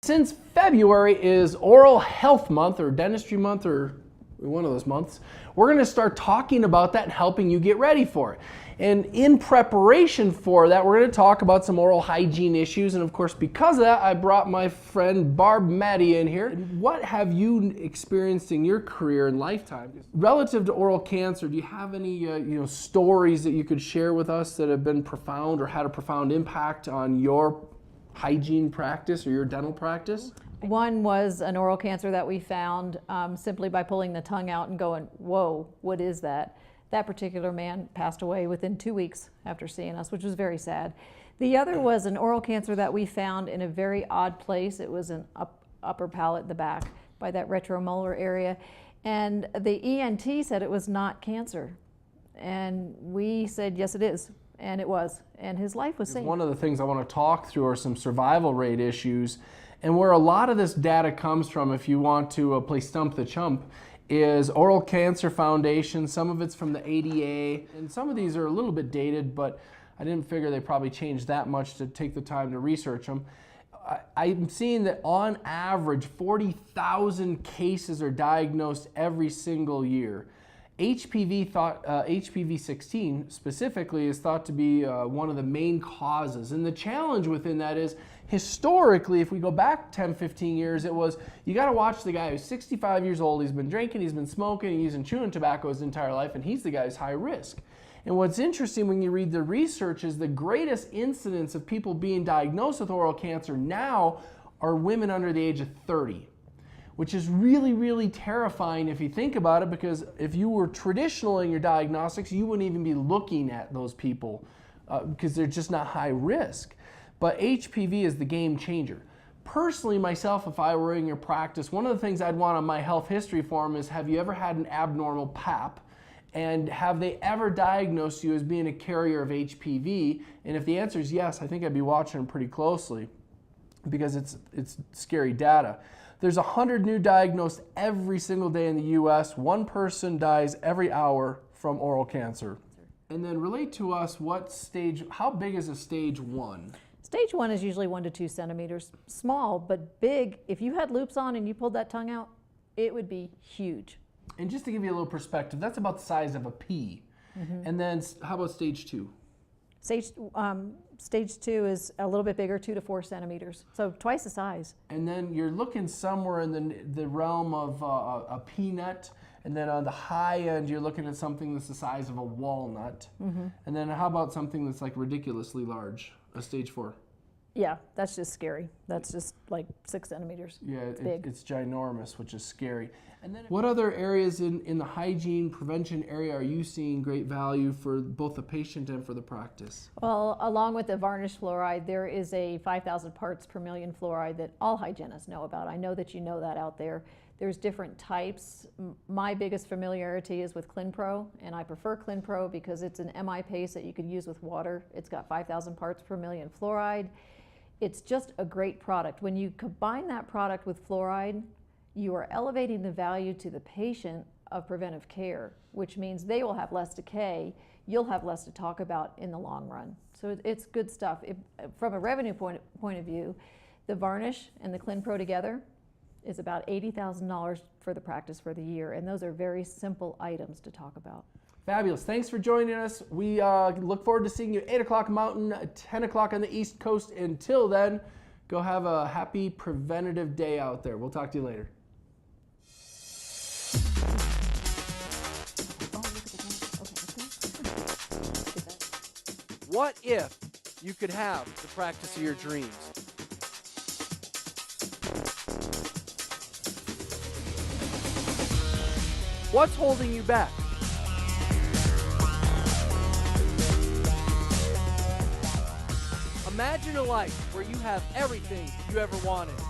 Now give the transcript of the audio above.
Since February is Oral Health Month or Dentistry Month or one of those months, we're going to start talking about that and helping you get ready for it. And in preparation for that, we're going to talk about some oral hygiene issues. And of course, because of that, I brought my friend Barb Matty in here. What have you experienced in your career and lifetime? Relative to oral cancer, do you have any stories that you could share with us that have been profound or had a profound impact on your hygiene practice or your dental practice? One was an oral cancer that we found simply by pulling the tongue out and going, whoa, what is that? That particular man passed away within 2 weeks after seeing us, which was very sad. The other was an oral cancer that we found in a very odd place. It was an upper palate, the back, by that retromolar area. And the ENT said it was not cancer. And we said, yes, it is. And it was. And his life was saved. One of the things I want to talk through are some survival rate issues. And where a lot of this data comes from, if you want to play Stump the Chump, is Oral Cancer Foundation. Some of it's from the ADA. And some of these are a little bit dated, but I didn't figure they probably changed that much to take the time to research them. I'm seeing that on average, 40,000 cases are diagnosed every single year. HPV-16 specifically is thought to be one of the main causes. And the challenge within that is, historically, if we go back 10, 15 years, it was, you got to watch the guy who's 65 years old, he's been drinking, he's been smoking, he's been chewing tobacco his entire life, and he's the guy who's high risk. And what's interesting when you read the research is the greatest incidence of people being diagnosed with oral cancer now are women under the age of 30. Which is really, really terrifying if you think about it, because if you were traditional in your diagnostics, you wouldn't even be looking at those people because they're just not high risk. But HPV is the game changer. Personally, myself, if I were in your practice, one of the things I'd want on my health history form is, have you ever had an abnormal pap? And have they ever diagnosed you as being a carrier of HPV? And if the answer is yes, I think I'd be watching them pretty closely because it's scary data. There's 100 new diagnosed every single day in the US. One person dies every hour from oral cancer. And then relate to us what stage, how big is a stage 1? Stage 1 is usually 1 to 2 centimeters. Small, but big. If you had loops on and you pulled that tongue out, it would be huge. And just to give you a little perspective, that's about the size of a pea. Mm-hmm. And then how about stage 2? Stage 2 is a little bit bigger, 2 to 4 centimeters, so twice the size. And then you're looking somewhere in the realm of a peanut, and then on the high end you're looking at something that's the size of a walnut. Mm-hmm. And then how about something that's like ridiculously large, a stage 4? Yeah, that's just scary. That's just like 6 centimeters. Yeah, it's big. It's ginormous, which is scary. And then what other areas in the hygiene prevention area are you seeing great value for both the patient and for the practice? Well, along with the varnish fluoride, there is a 5,000 parts per million fluoride that all hygienists know about. I know that you know that out there. There's different types. My biggest familiarity is with ClinPro, and I prefer ClinPro because it's an MI paste that you could use with water. It's got 5,000 parts per million fluoride. It's just a great product. When you combine that product with fluoride, you are elevating the value to the patient of preventive care, which means they will have less decay, you'll have less to talk about in the long run. So it's good stuff. From a revenue point of view, the varnish and the ClinPro together is about $80,000 for the practice for the year, and those are very simple items to talk about. Fabulous. Thanks for joining us. We look forward to seeing you at 8 o'clock Mountain, 10 o'clock on the East Coast. Until then, go have a happy preventative day out there. We'll talk to you later. What if you could have the practice of your dreams? What's holding you back? Imagine a life where you have everything you ever wanted.